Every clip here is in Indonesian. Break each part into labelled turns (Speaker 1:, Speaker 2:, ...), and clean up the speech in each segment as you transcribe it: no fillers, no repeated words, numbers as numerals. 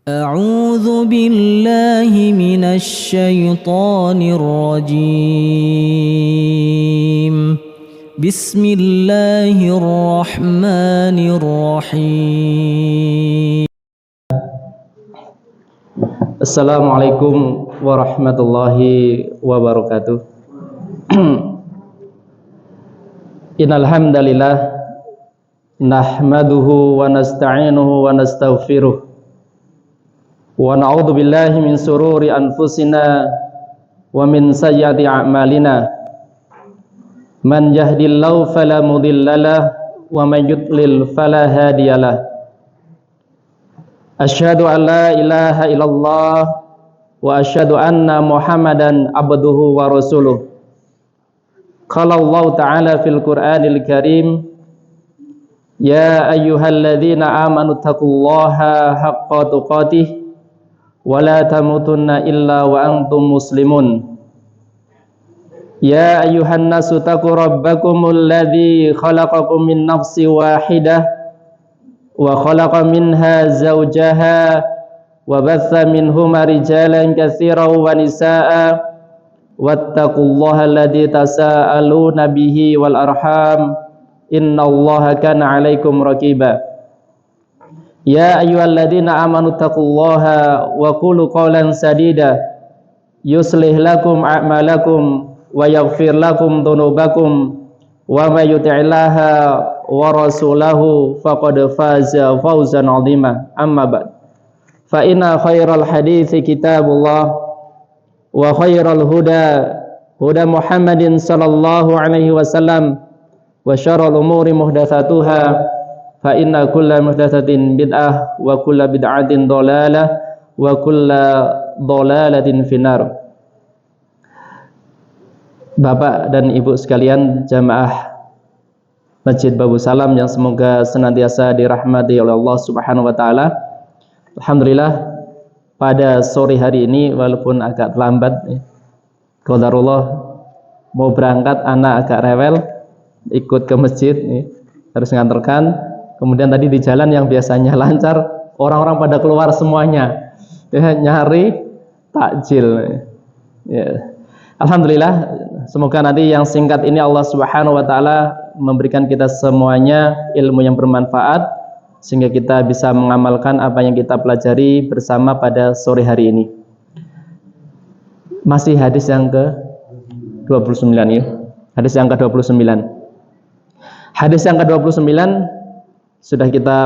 Speaker 1: أعوذ بالله من الشيطان الرجيم بسم الله الرحمن الرحيم
Speaker 2: Assalamualaikum warahmatullahi wabarakatuh. Innal hamdalillah nahmaduhu wa nasta'inuhu wa nastaghfiruh wa na'udzu billahi min sururi anfusina wa min sayyiati a'malina. Man yahdihillahu fala mudhillalah wa man yudlil fala hadiyalah. Asyhadu an la ilaha illallah wa asyhadu anna Muhammadan abduhu wa rasuluh. Qala Allah ta'ala fil Qur'anil Karim, ya ayyuhalladzina amanu taqullaha haqqa tuqatih wa la tamutunna illa wa antum muslimun. Ya ayyuhan nasu taqu rabbakumul ladzi khalaqakum min nafsin wahidah wa khalaqa minha zawjaha wa batha minhuma rijalan katsiran wa nisaa wattaqullaha alladzi tasaaluna bihi wal arham innallaha kana 'alaikum raqiba. Ya ayyuhalladzina amanu taqullaha wa qulu qawlan sadida yuslih lakum a'malakum wa yaghfir lakum dhunubakum wa may yuti'illaha wa rasulahu faqad faza fawzan 'azima. Amma ba'd, fa inna khairal hadithi kitabullah wa khairal huda huda Muhammadin sallallahu alaihi wasallam wa syarrul umuri muhdatsatuha fa inna kulla muhdatsatin bid'ah wa kulla bid'atin dhalalah wa kulla dhalalatin finnar. Bapak dan Ibu sekalian jamaah Masjid Babu Salam yang semoga senantiasa dirahmati oleh Allah Subhanahu wa taala. Alhamdulillah pada sore hari ini walaupun agak lambat, qadarullah mau berangkat anak agak rewel ikut ke masjid harus nganterkan. Kemudian tadi di jalan yang biasanya lancar orang-orang pada keluar semuanya nyari takjil ya. Alhamdulillah, semoga nanti yang singkat ini Allah Subhanahu wa taala memberikan kita semuanya ilmu yang bermanfaat sehingga kita bisa mengamalkan apa yang kita pelajari bersama pada sore hari ini. Masih hadis yang ke-29 ya. Hadis yang ke-29. Hadis yang ke-29 sudah kita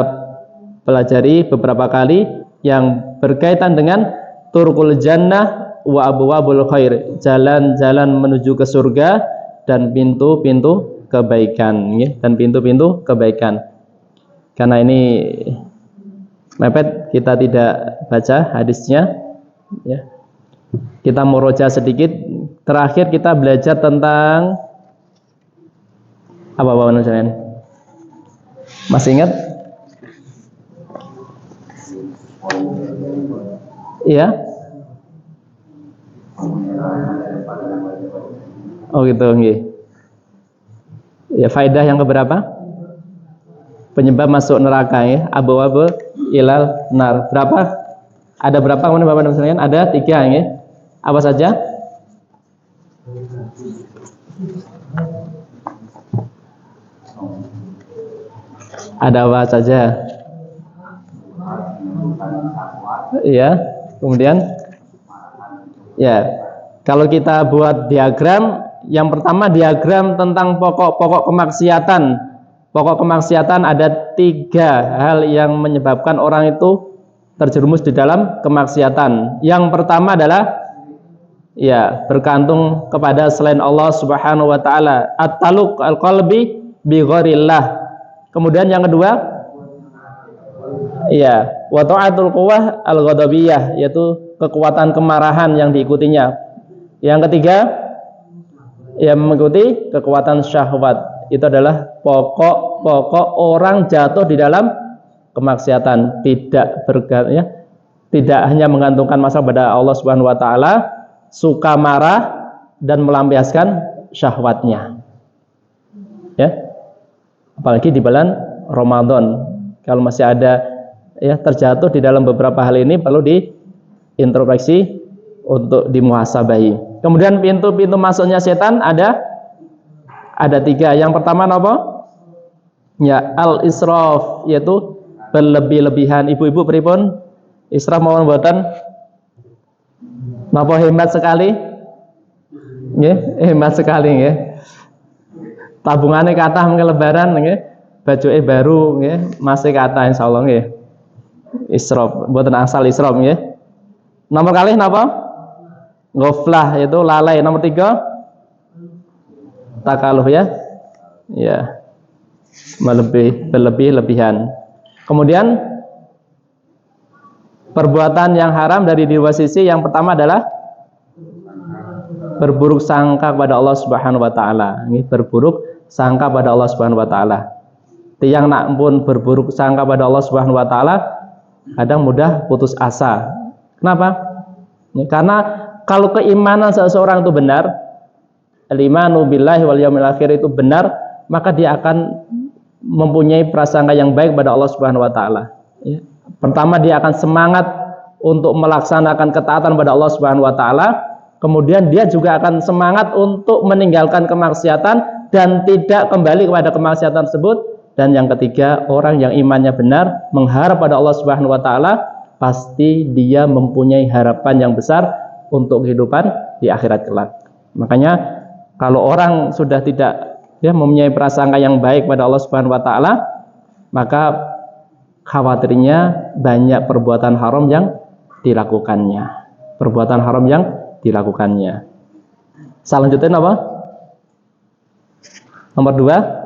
Speaker 2: pelajari beberapa kali yang berkaitan dengan turqul jannah wa abwabul khair, jalan-jalan menuju ke surga dan pintu-pintu kebaikan ya, dan pintu-pintu kebaikan. Karena ini mepet kita tidak baca hadisnya ya. Kita murojaah sedikit. Terakhir kita belajar tentang apa Bapak sekalian? Masih ingat? Iya. Oh gitu nggih. Ya, faedah yang keberapa? Penyebab masuk neraka ya, abwaab ilal nar. Berapa? Ada berapa kemudian Bapak dan sekalian? Ada 3 ya. Apa saja? Ada apa saja? Iya, kemudian ya, kalau kita buat diagram, yang pertama diagram tentang pokok-pokok kemaksiatan. Pokok kemaksiatan ada 3 hal yang menyebabkan orang itu terjerumus di dalam kemaksiatan. Yang pertama adalah ya, bergantung kepada selain Allah Subhanahu wa taala, at-taluq al-qalbi bi ghairillah. Kemudian yang kedua ya, wa ta'atul quwwah al-ghadabiyah, yaitu kekuatan kemarahan yang diikutinya. Yang ketiga yang mengikuti kekuatan syahwat. Itu adalah pokok-pokok orang jatuh di dalam kemaksiatan, tidak tidak hanya menggantungkan masalah pada Allah Subhanahu wa taala, suka marah dan melampiaskan syahwatnya. Ya. Apalagi di bulan Ramadan. Kalau masih ada ya terjatuh di dalam beberapa hal ini perlu diintrospeksi untuk dimuhasabahi. Kemudian pintu-pintu masuknya setan ada 3. Yang pertama apa? Ya, al-israf, yaitu berlebih-lebihan. Ibu-ibu pripun? Israf mawon mboten? Napa hemat sekali? Nggih, hemat sekali nggih. Tabungane kathah mengke lebaran nggih. Bajuke baru nggih, masih kathah insyaallah nggih. Israf, mboten asal israf nggih. Nomor kalih napa? Ghaflah, yaitu lalai. Nomor 3 takaluf ya. Ya. Berlebih-lebihan. Kemudian perbuatan yang haram dari dua sisi, yang pertama adalah berburuk sangka kepada Allah Subhanahu wa taala. Ini berburuk sangka pada Allah Subhanahu wa taala. Tiyang nak pun berburuk sangka pada Allah Subhanahu wa taala kadang mudah putus asa. Kenapa? Ya, karena kalau keimanan seseorang itu benar, al-imanu billahi wal yaumil akhir itu benar, maka dia akan mempunyai prasangka yang baik pada Allah Subhanahu wa taala. Ya. Pertama, dia akan semangat untuk melaksanakan ketaatan pada Allah Subhanahu wa taala. Kemudian dia juga akan semangat untuk meninggalkan kemaksiatan dan tidak kembali kepada kemaksiatan tersebut. Dan yang ketiga, orang yang imannya benar, mengharap pada Allah Subhanahu wa taala, pasti dia mempunyai harapan yang besar untuk kehidupan di akhirat kelak. Makanya kalau orang sudah tidak mempunyai prasangka yang baik pada Allah Subhanahu wa taala, maka khawatirnya banyak perbuatan haram yang dilakukannya. Perbuatan haram yang dilakukannya. Selanjutnya apa? Nomor 2.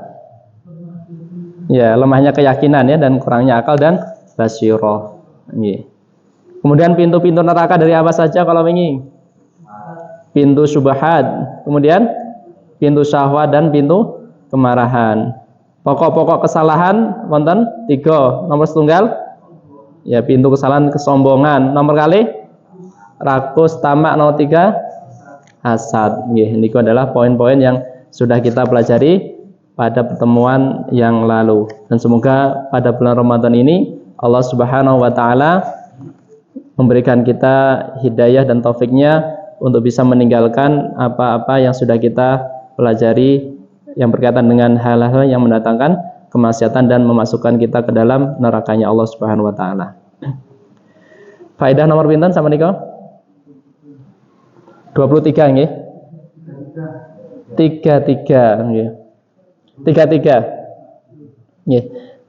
Speaker 2: Ya, lemahnya keyakinan ya, dan kurangnya akal dan basyirah. Kemudian pintu-pintu neraka dari apa saja kalau ini? Pintu syubhat, kemudian pintu syahwat dan pintu kemarahan. Pokok-pokok kesalahan wonten 3. Nomor setunggal ya pintu kesalahan kesombongan. Nomor kali rakus, tamak. Nomor 3 hasad. Ini adalah poin-poin yang sudah kita pelajari pada pertemuan yang lalu. Dan semoga pada bulan Ramadan ini Allah Subhanahu wa taala memberikan kita hidayah dan taufiknya untuk bisa meninggalkan apa-apa yang sudah kita pelajari yang berkaitan dengan hal-hal yang mendatangkan kemaksiatan dan memasukkan kita ke dalam nerakanya Allah Subhanahu wa taala. Faedah nomor pinten sama niko? 23 nggih. 33 nggih. 33. Nggih.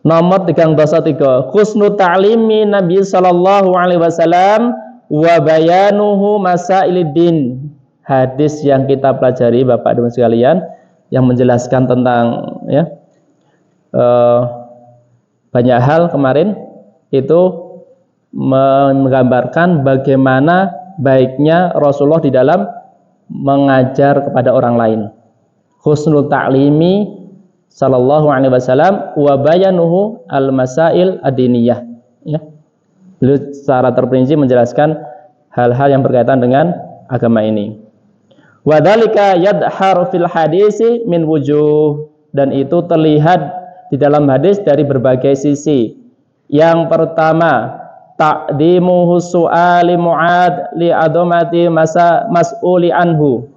Speaker 2: Nomor 33, husnul ta'limi Nabi sallallahu alaihi wasallam wa bayanuhu masailiddin. Hadis yang kita pelajari Bapak Ibu sekalian yang menjelaskan tentang banyak hal kemarin, itu menggambarkan bagaimana baiknya Rasulullah di dalam mengajar kepada orang lain. Husnul ta'limi sallallahu alaihi wasallam wa bayanuhu al-masail ad-diniyah. Ya. Beliau secara terperinci menjelaskan hal-hal yang berkaitan dengan agama ini. Wa dzalika yadhharu fil hadisi min wujuh, dan itu terlihat di dalam hadis dari berbagai sisi. Yang pertama, taqdimuhu su'ali Mu'ad li adhamati mas'uli anhu.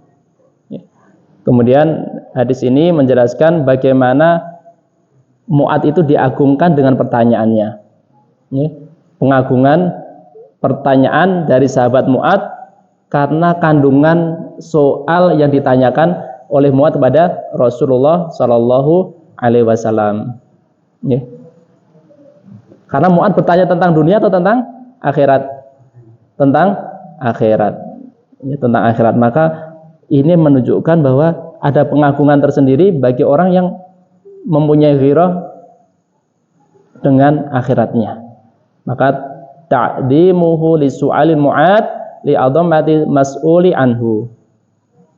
Speaker 2: Kemudian hadis ini menjelaskan bagaimana Mu'ad itu diagungkan dengan pertanyaannya. Pengagungan pertanyaan dari sahabat Mu'ad karena kandungan soal yang ditanyakan oleh Mu'ad kepada Rasulullah Sallallahu Alaihi Wasallam. Karena Mu'ad bertanya tentang dunia atau tentang akhirat? Tentang akhirat. Tentang akhirat. Maka ini menunjukkan bahwa ada pengagungan tersendiri bagi orang yang mempunyai ghirah dengan akhiratnya. Maka ta'dimuhu li su'alil Mu'ad li adhamati mas'uli anhu.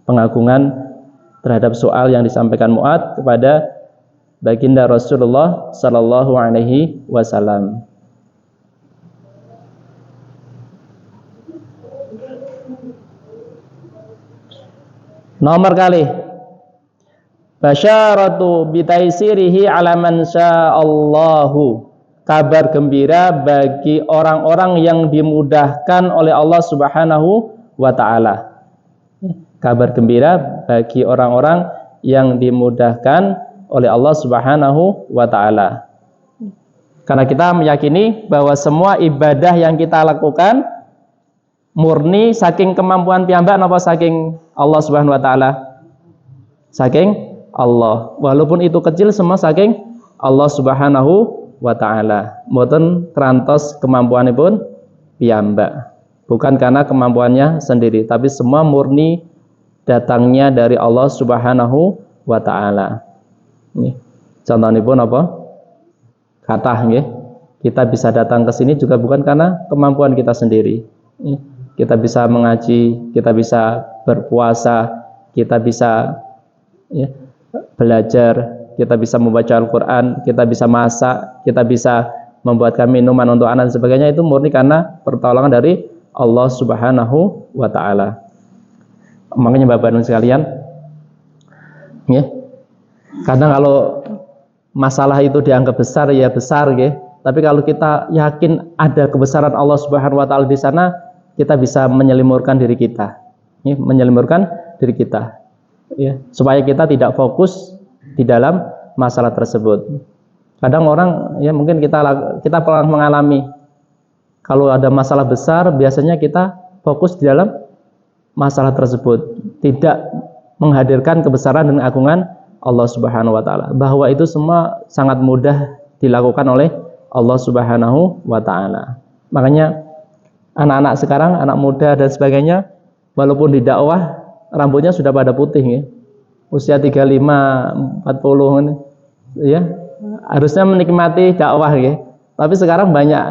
Speaker 2: Pengagungan terhadap soal yang disampaikan Mu'ad kepada baginda Rasulullah sallallahu alaihi wasallam. Nomor kali basyaratu bitaisirihi ala man sya'allahu. kabar gembira bagi orang-orang yang dimudahkan oleh Allah Subhanahu wa taala. Kabar gembira bagi orang-orang yang dimudahkan oleh Allah Subhanahu wa taala. Karena kita meyakini bahwa semua ibadah yang kita lakukan murni saking kemampuan piyambak napa saking Allah Subhanahu wa taala? Saking Allah. Walaupun itu kecil semua saking Allah Subhanahu wa ta'ala. Mboten kerantos kemampuanipun piyambak. Bukan karena kemampuannya sendiri, tapi semua murni datangnya dari Allah Subhanahu wa ta'ala. Nggih. Contonipun apa? Kathah nggih. Kita bisa datang ke sini juga bukan karena kemampuan kita sendiri. Kita bisa mengaji, kita bisa berpuasa, kita bisa belajar, kita bisa membaca Al-Quran, kita bisa masak, kita bisa membuatkan minuman untuk anak dan sebagainya. Itu murni karena pertolongan dari Allah Subhanahu wa ta'ala. Makanya Bapak Ibu sekalian, kadang kalau masalah itu dianggap besar, ya besar, tapi kalau kita yakin ada kebesaran Allah Subhanahu wa ta'ala di sana, kita bisa menyelimurkan diri kita, menyelimurkan diri kita, supaya kita tidak fokus di dalam masalah tersebut. Kadang orang mungkin kita pernah mengalami kalau ada masalah besar, biasanya kita fokus di dalam masalah tersebut, tidak menghadirkan kebesaran dan agungan Allah Subhanahu wa taala, bahwa itu semua sangat mudah dilakukan oleh Allah Subhanahu wa taala. Makanya anak-anak sekarang, anak muda dan sebagainya, walaupun di dakwah rambutnya sudah pada putih usia 35, 40 harusnya menikmati dakwah tapi sekarang banyak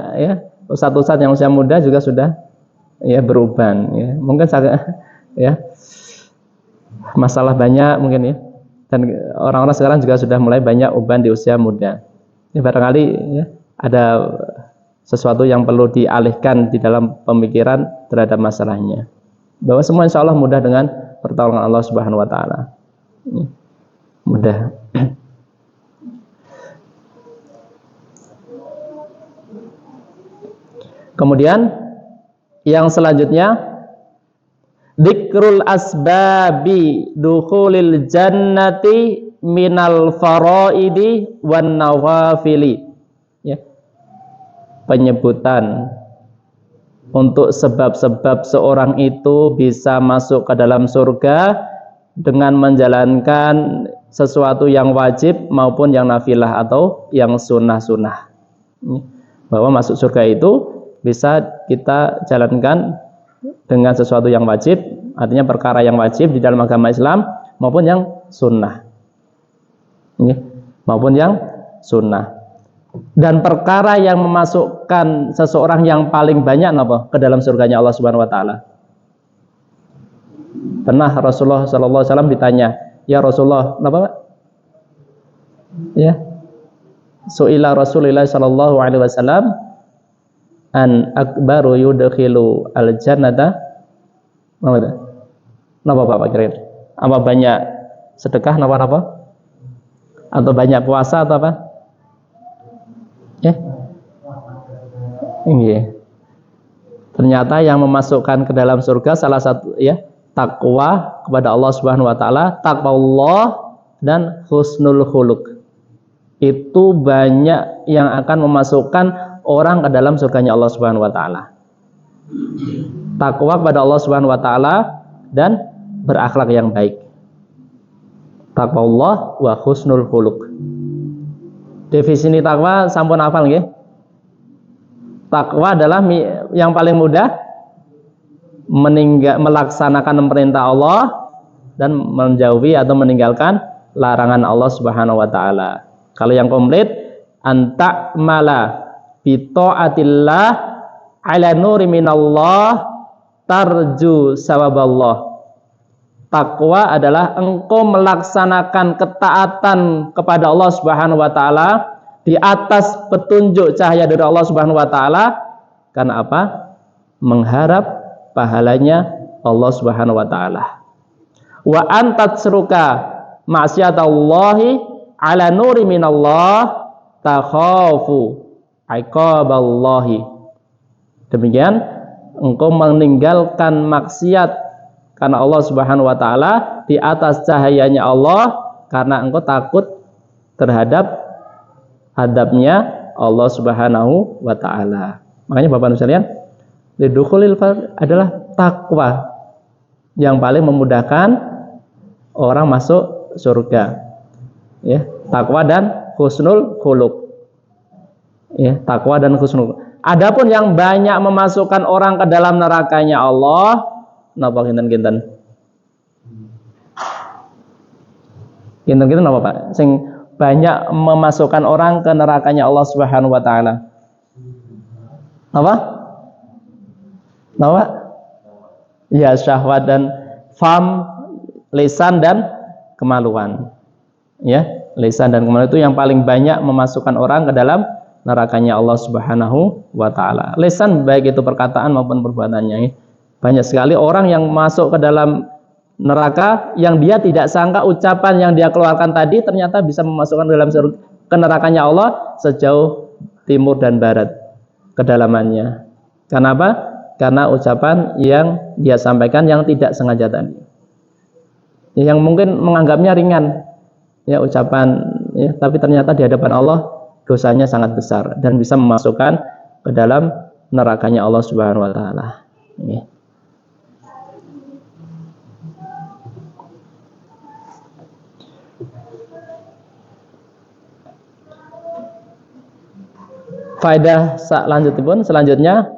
Speaker 2: ustadz-ustadz yang usia muda juga sudah beruban mungkin masalah banyak mungkin dan orang-orang sekarang juga sudah mulai banyak uban di usia muda. Barangkali ada sesuatu yang perlu dialihkan di dalam pemikiran terhadap masalahnya, bahwa semua insya Allah mudah dengan pertolongan Allah Subhanahu wa ta'ala. Mudah. Kemudian yang selanjutnya, dzikrul asbabi dukhulil jannati minal faraidi wan nawafili. Penyebutan untuk sebab-sebab seorang itu bisa masuk ke dalam surga dengan menjalankan sesuatu yang wajib maupun yang nafilah atau yang sunnah-sunnah. Bahwa masuk surga itu bisa kita jalankan dengan sesuatu yang wajib, artinya perkara yang wajib di dalam agama Islam maupun yang sunnah, maupun yang sunnah. Dan perkara yang memasukkan seseorang yang paling banyak ke dalam surganya Allah Subhanahu wa taala. Pernah Rasulullah sallallahu alaihi wasallam ditanya, "Ya Rasulullah, Su'ila Rasulullah sallallahu alaihi wasallam an akbaru yudkhilu al-jannata." Napa Bapak kira? Apa banyak sedekah napa? Atau banyak puasa atau apa? Ternyata yang memasukkan ke dalam surga salah satu takwa kepada Allah Subhanahu wa taala, takwa Allah dan husnul khuluq. Itu banyak yang akan memasukkan orang ke dalam surganya Allah Subhanahu wa taala. Takwa kepada Allah Subhanahu wa taala dan berakhlak yang baik. Takwa Allah wa husnul khuluq. Definisi takwa sampun hafal nggih? Takwa adalah yang paling mudah melaksanakan perintah Allah dan menjauhi atau meninggalkan larangan Allah Subhanahu wa taala. Kalau yang komplit, anta'mala bi ta'atillah ala nuri minallah tarju sawaballah. Takwa adalah engkau melaksanakan ketaatan kepada Allah Subhanahu wa taala di atas petunjuk cahaya dari Allah Subhanahu wa taala. Karena apa? Mengharap pahalanya Allah Subhanahu wa taala. Wa antatsruka ma'siyatallahi ala nuri minallah takhafu iqaballahi. Demikian engkau meninggalkan maksiat karena Allah Subhanahu wa taala di atas cahayanya Allah karena engkau takut terhadap adabnya Allah Subhanahu wa taala. Makanya Bapak Ibu sekalian, lidukhulil adalah takwa yang paling memudahkan orang masuk surga. Ya, takwa dan husnul khuluq. Ya, takwa dan husnul. Adapun yang banyak memasukkan orang ke dalam nerakanya Allah, napa kinten-kinten? Kinten-kinten napa, Pak? Sing banyak memasukkan orang ke nerakanya Allah Subhanahu wa taala. Apa? Napa? Ya, syahwat dan fam, lisan dan kemaluan. Ya, lisan dan kemaluan itu yang paling banyak memasukkan orang ke dalam nerakanya Allah Subhanahu wa taala. Lisan baik itu perkataan maupun perbuatannya. Banyak sekali orang yang masuk ke dalam neraka yang dia tidak sangka ucapan yang dia keluarkan tadi ternyata bisa memasukkan ke dalam ke nerakanya Allah sejauh timur dan barat kedalamannya. Kenapa? Karena ucapan yang dia sampaikan yang tidak sengaja tadi. Yang mungkin menganggapnya ringan ya ucapan ya, tapi ternyata di hadapan Allah dosanya sangat besar dan bisa memasukkan ke dalam nerakanya Allah Subhanahu wa taala. Ya. Faedah selanjutnya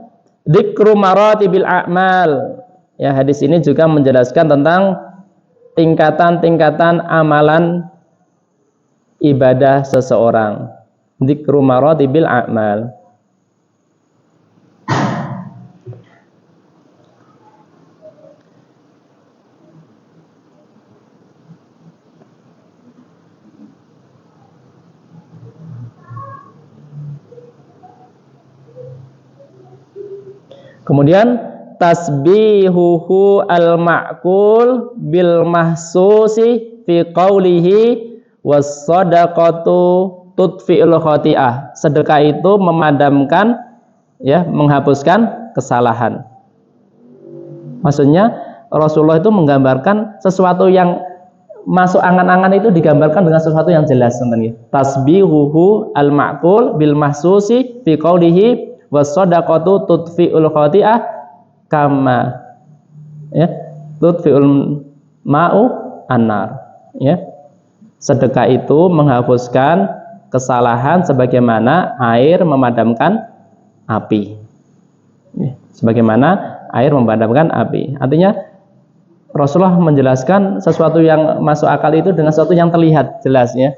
Speaker 2: dzikru maratibil a'mal. Ya, hadis ini juga menjelaskan tentang tingkatan-tingkatan amalan ibadah seseorang. Dzikru maratibil a'mal. Kemudian tasbihuhu al-ma'kul bil mahsusi fi qawlihi was sadaqatu tudfi'ul khati'ah. Sedekah itu memadamkan ya, menghapuskan kesalahan. Maksudnya Rasulullah itu menggambarkan sesuatu yang masuk angan-angan itu digambarkan dengan sesuatu yang jelas. Tasbihuhu al-ma'kul bil mahsusi fi qawlihi was-shadaqatu tudfi'ul khati'ah kama ya tudfi'ul ma'u annar ya. Sedekah itu menghapuskan kesalahan sebagaimana air memadamkan api. Ya, sebagaimana air memadamkan api. Artinya Rasulullah menjelaskan sesuatu yang masuk akal itu dengan sesuatu yang terlihat jelas ya.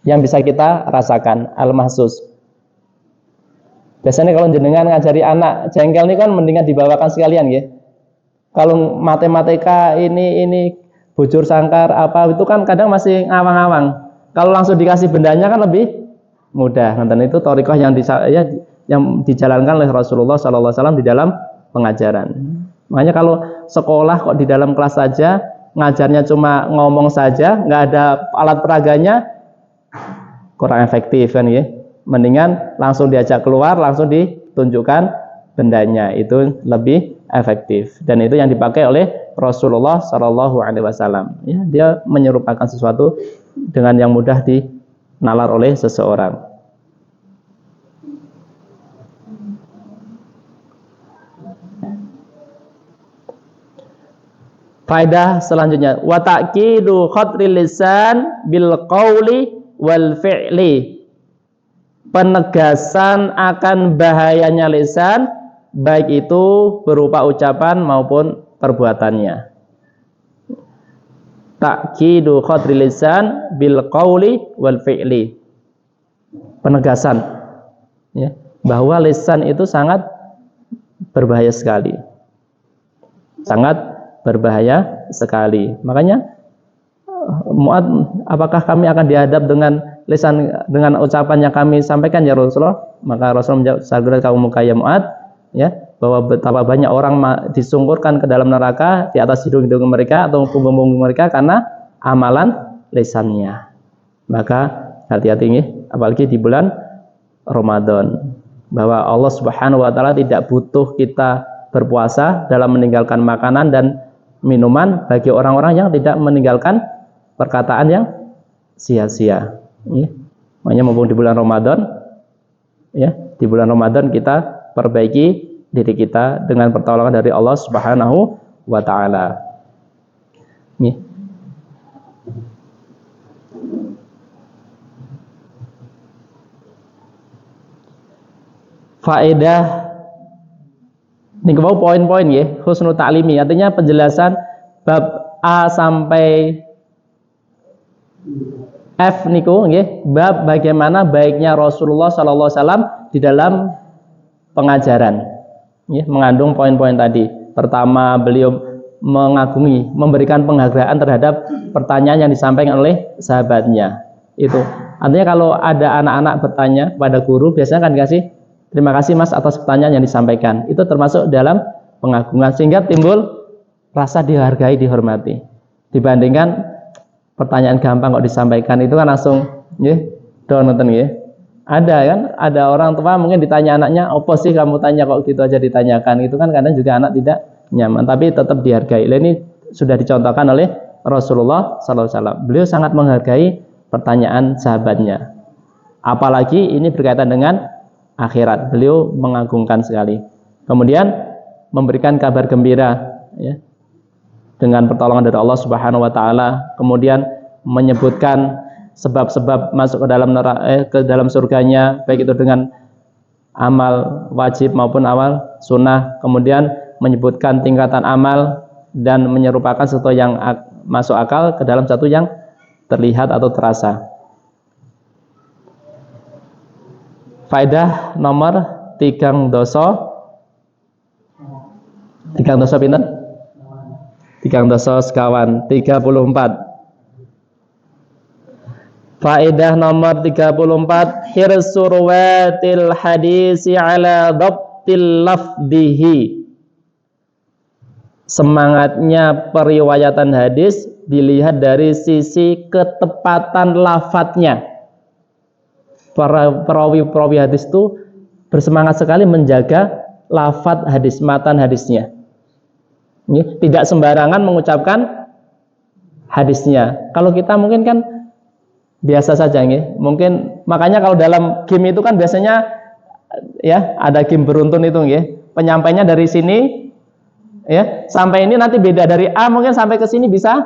Speaker 2: Yang bisa kita rasakan al-mahsus. Biasanya kalau jenengan ngajari anak jengkel ini kan mendingan dibawakan sekalian ya. Kalau matematika ini bujur sangkar apa itu kan kadang masih ngawang-ngawang. Kalau langsung dikasih bendanya kan lebih mudah. Dan itu thariqah yang dijalankan oleh Rasulullah SAW di dalam pengajaran. Makanya kalau sekolah kok di dalam kelas saja ngajarnya cuma ngomong saja, nggak ada alat peraganya, kurang efektif kan ya. Mendingan langsung diajak keluar, langsung ditunjukkan bendanya, itu lebih efektif. Dan itu yang dipakai oleh Rasulullah SAW. Ya, dia menyerupakan sesuatu dengan yang mudah dinalar oleh seseorang. Faedah selanjutnya, wa ta'kidu khatril lisan bil qawli wal fi'li. Penegasan akan bahayanya lisan, baik itu berupa ucapan maupun perbuatannya. Ta'kidu khatril lisan bil qawli wal fi'li. Penegasan ya, bahwa lisan itu sangat berbahaya sekali. Sangat berbahaya sekali. Makanya Mu'ad, apakah kami akan dihadap dengan lisan, dengan ucapan yang kami sampaikan ya Rasulullah? Maka Rasulullah menjawab, "Sagrat kaum muka ya Mu'ad," ya, bahwa betapa banyak orang disungkurkan ke dalam neraka di atas hidung-hidung mereka atau punggung-punggung mereka karena amalan lisannya. Maka hati-hati nih, apalagi di bulan Ramadan. Bahwa Allah Subhanahu wa taala tidak butuh kita berpuasa dalam meninggalkan makanan dan minuman bagi orang-orang yang tidak meninggalkan perkataan yang sia-sia. Ya. Makanya mumpung di bulan Ramadan, ya, di bulan Ramadan kita perbaiki diri kita dengan pertolongan dari Allah Subhanahu wa taala. Ya. Faedah ini mau poin-poin ya, husnul ta'limi, artinya penjelasan bab A sampai F niku nggih, bab bagaimana baiknya Rasulullah sallallahu alaihi wasallam di dalam pengajaran. Nggih, mengandung poin-poin tadi. Pertama, beliau mengagungi, memberikan penghargaan terhadap pertanyaan yang disampaikan oleh sahabatnya. Itu. Artinya kalau ada anak-anak bertanya pada guru, biasanya kan dikasih terima kasih Mas atas pertanyaan yang disampaikan. Itu termasuk dalam pengagungan sehingga timbul rasa dihargai, dihormati. Dibandingkan pertanyaan gampang kok disampaikan itu kan langsung nggih do nonton nggih. Ada kan, ada orang tua mungkin ditanya anaknya, "Apa sih kamu tanya kok gitu aja ditanyakan?" Itu kan kadang juga anak tidak nyaman, tapi tetap dihargai. Ini sudah dicontohkan oleh Rasulullah sallallahu alaihi wasallam. Beliau sangat menghargai pertanyaan sahabatnya. Apalagi ini berkaitan dengan akhirat. Beliau mengagungkan sekali. Kemudian memberikan kabar gembira ya, dengan pertolongan dari Allah Subhanahu wa taala, kemudian menyebutkan sebab-sebab masuk ke dalam neraka, ke dalam surganya, baik itu dengan amal wajib maupun amal sunnah, kemudian menyebutkan tingkatan amal dan menyerupakan sesuatu yang masuk akal ke dalam satu yang terlihat atau terasa. Faedah nomor 3 dosa pinten? 3 dosa sekawan 34. Faedah nomor 34, hirsur watil hadisi ala dhabtil lafdihi. Semangatnya periwayatan hadis dilihat dari sisi ketepatan lafadznya. Para perawi hadis itu bersemangat sekali menjaga lafadz hadis, matan hadisnya. Tidak sembarangan mengucapkan hadisnya. Kalau kita mungkin kan biasa saja nggih. Mungkin makanya kalau dalam game itu kan biasanya ya ada game beruntun itu nggih. Penyampainya dari sini ya, sampai ini nanti beda dari A mungkin sampai ke sini bisa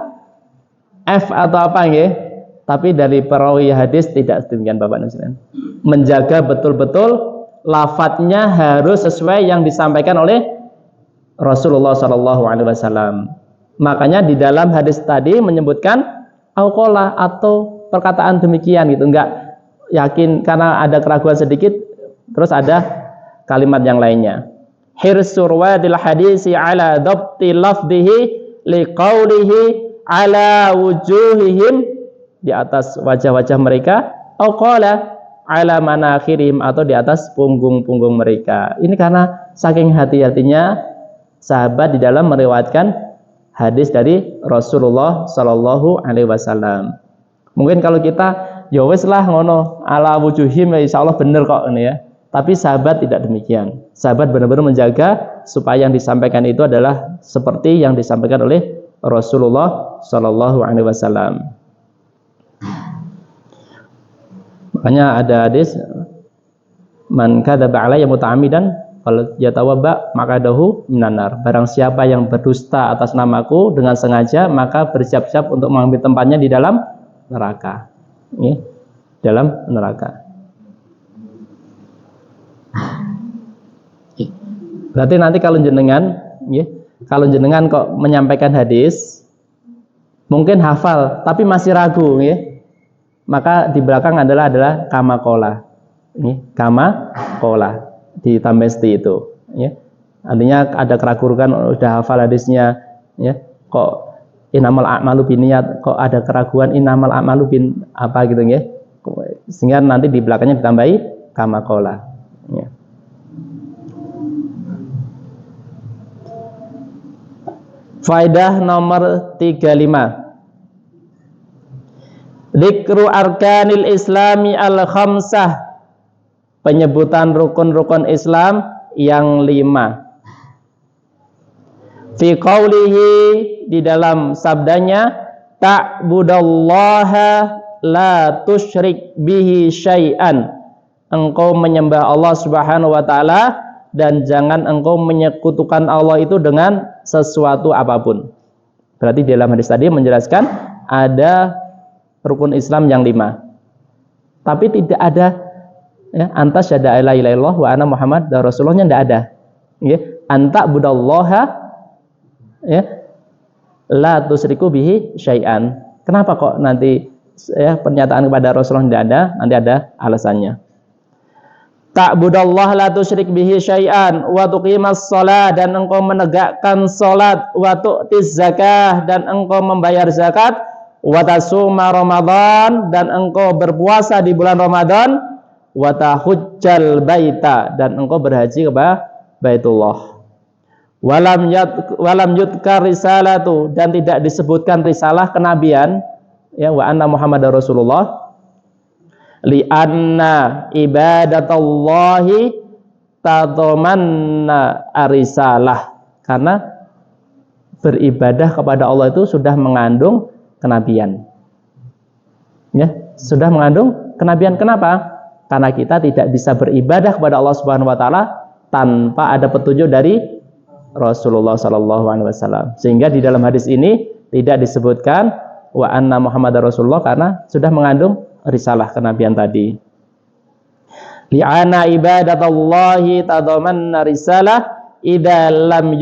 Speaker 2: F atau apa nggih. Tapi dari perawi hadis tidak demikian Bapak dan Ibu. Menjaga betul-betul lafadznya harus sesuai yang disampaikan oleh Rasulullah Shallallahu Alaihi Wasallam. Makanya di dalam hadis tadi menyebutkan auqala atau perkataan demikian gitu, enggak yakin karena ada keraguan sedikit, terus ada kalimat yang lainnya. Hirsur wadil hadisi ala dhabti lafdihi liqaulihi ala wujuhihim, di atas wajah-wajah mereka, auqala ala manakhirihim, atau di atas punggung-punggung mereka. Ini karena saking hati-hatinya sahabat di dalam meriwayatkan hadis dari Rasulullah Shallallahu Alaihi Wasallam. Mungkin kalau kita ya wis lah ngono ala wujuhim, insyaallah bener kok ini ya. Tapi sahabat tidak demikian. Sahabat benar-benar menjaga supaya yang disampaikan itu adalah seperti yang disampaikan oleh Rasulullah Shallallahu Alaihi Wasallam. Makanya ada hadis, man kadzaba alayya muta'ammidan fal yatawabba maqadahu minan nar. Barang siapa yang berdusta atas namaku dengan sengaja, maka bersiap-siap untuk mengambil tempatnya di dalam neraka. Ini dalam neraka. Berarti nanti kalau jenengan kok menyampaikan hadis mungkin hafal tapi masih ragu maka di belakang adalah kama qala. Ini kama qala ditambah sti itu artinya ada keraguan, udah hafal hadisnya kok innamal a'malu binniyat, kok ada keraguan innamal a'malu bin apa gitu sehingga nanti di belakangnya ditambahi kama qala. Faedah nomor 35, dzikru arkanil islami al-khamsah penyebutan rukun-rukun Islam yang 5. Fi qaulihi, di dalam sabdanya, ta'budallaha la tusyrik bihi syai'an. Engkau menyembah Allah Subhanahu wa taala dan jangan engkau menyekutukan Allah itu dengan sesuatu apapun. Berarti di dalam hadis tadi menjelaskan ada rukun Islam yang 5. Tapi tidak ada ya, anta syahada la ilaha illallah wa anna Muhammad Rasulullah, tidak ada. Ya, anta budallaha ya la tusyriku bihi syai'an. Kenapa kok nanti ya pernyataan kepada Rasulullah tidak ada? Nanti ada alasannya. Ta'budallaha la tusyrik bihi syai'an wa tuqimas shalah, dan engkau menegakkan salat, wa tu'tiz zakah, dan engkau membayar zakat, wa tasuma ramadan, dan engkau berpuasa di bulan Ramadan, wa tahujjal baita, dan engkau berhaji ke Baitullah. Walam yudkar risalatu, dan tidak disebutkan risalah kenabian ya, wa anna Muhammadar Rasulullah, li'anna ibadatallahi tadhamanna arisalah, karena beribadah kepada Allah itu sudah mengandung kenabian. Ya, sudah mengandung kenabian. Kenapa? Karena kita tidak bisa beribadah kepada Allah Subhanahu wa taala tanpa ada petunjuk dari Rasulullah sallallahu alaihi wasallam. Sehingga di dalam hadis ini tidak disebutkan wa anna Muhammadar Rasulullah karena sudah mengandung risalah kenabian tadi. Li'ana ibadatallahi tadhamanna risalah idza lam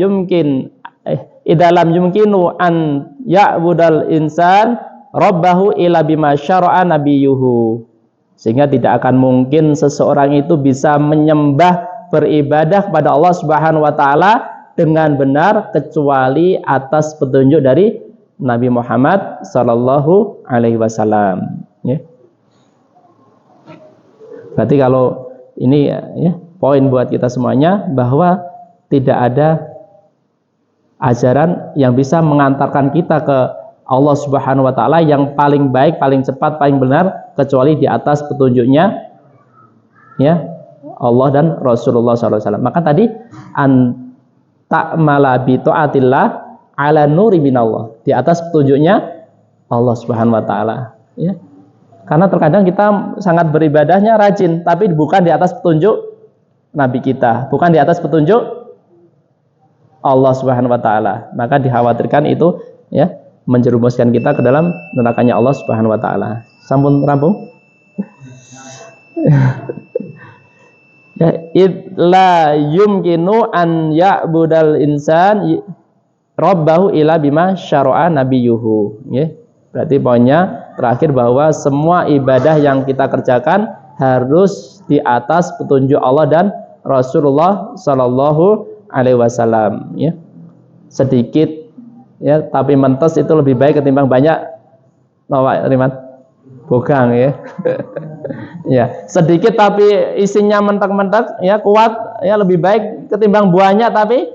Speaker 2: yumkinu an ya'budal insan rabbahu illa bima syara'a nabiyuhu. Sehingga tidak akan mungkin seseorang itu bisa menyembah, beribadah kepada Allah Subhanahu wa taala dengan benar kecuali atas petunjuk dari Nabi Muhammad sallallahu alaihi wasallam, ya. Berarti kalau ini ya, poin buat kita semuanya bahwa tidak ada ajaran yang bisa mengantarkan kita ke Allah Subhanahu wa taala yang paling baik, paling cepat, paling benar kecuali di atas petunjuknya ya Allah dan Rasulullah SAW. Maka tadi ta'mala bi taatillah ala nuri minallah, di atas petunjuknya Allah Subhanahu wa taala, ya. Karena terkadang kita sangat beribadahnya rajin, tapi bukan di atas petunjuk Nabi kita, bukan di atas petunjuk Allah Subhanahu wa taala. Maka dikhawatirkan itu ya menjerumuskan kita ke dalam nerakanya Allah Subhanahu wa taala. Sampun rampung? Ya, la yumkinu an ya'budal insan rabbahu ila bima syara'a nabiyuhu, ya. Berarti poinnya terakhir bahwa semua ibadah yang kita kerjakan harus di atas petunjuk Allah dan Rasulullah sallallahu alaihi wasallam, ya. Sedikit ya tapi mentes itu lebih baik ketimbang banyak riman bogang, ya. Ya, sedikit tapi isinya mentak-mentak ya kuat ya lebih baik ketimbang banyak tapi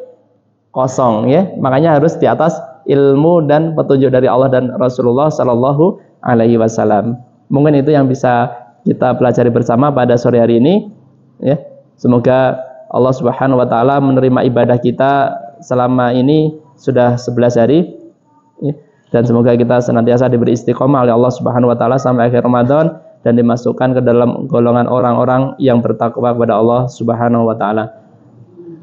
Speaker 2: kosong, ya. Makanya harus di atas ilmu dan petunjuk dari Allah dan Rasulullah sallallahu alaihi wasallam. Mungkin itu yang bisa kita pelajari bersama pada sore hari ini, ya. Semoga Allah Subhanahu wa taala menerima ibadah kita selama ini sudah 11 hari, ya. Dan semoga kita senantiasa diberi istiqomah oleh Allah Subhanahu wa taala sampai akhir Ramadan dan dimasukkan ke dalam golongan orang-orang yang bertakwa kepada Allah Subhanahu wa taala.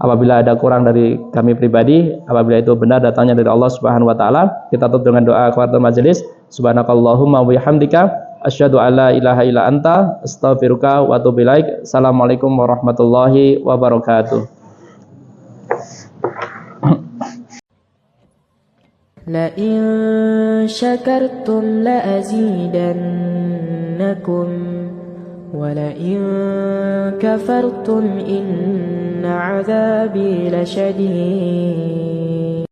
Speaker 2: Apabila ada kurang dari kami pribadi, apabila itu benar datangnya dari Allah Subhanahu wa taala, kita tutup dengan doa kafaaratul majelis. Subhanakallahumma wa bihamdika asyhadu an la ilaha illa anta astaghfiruka wa atubu ilaik. Assalamualaikum warahmatullahi wabarakatuh.
Speaker 3: La in syakartum la azidannakum wa la in kafartum inna 'adzabi lasyadid.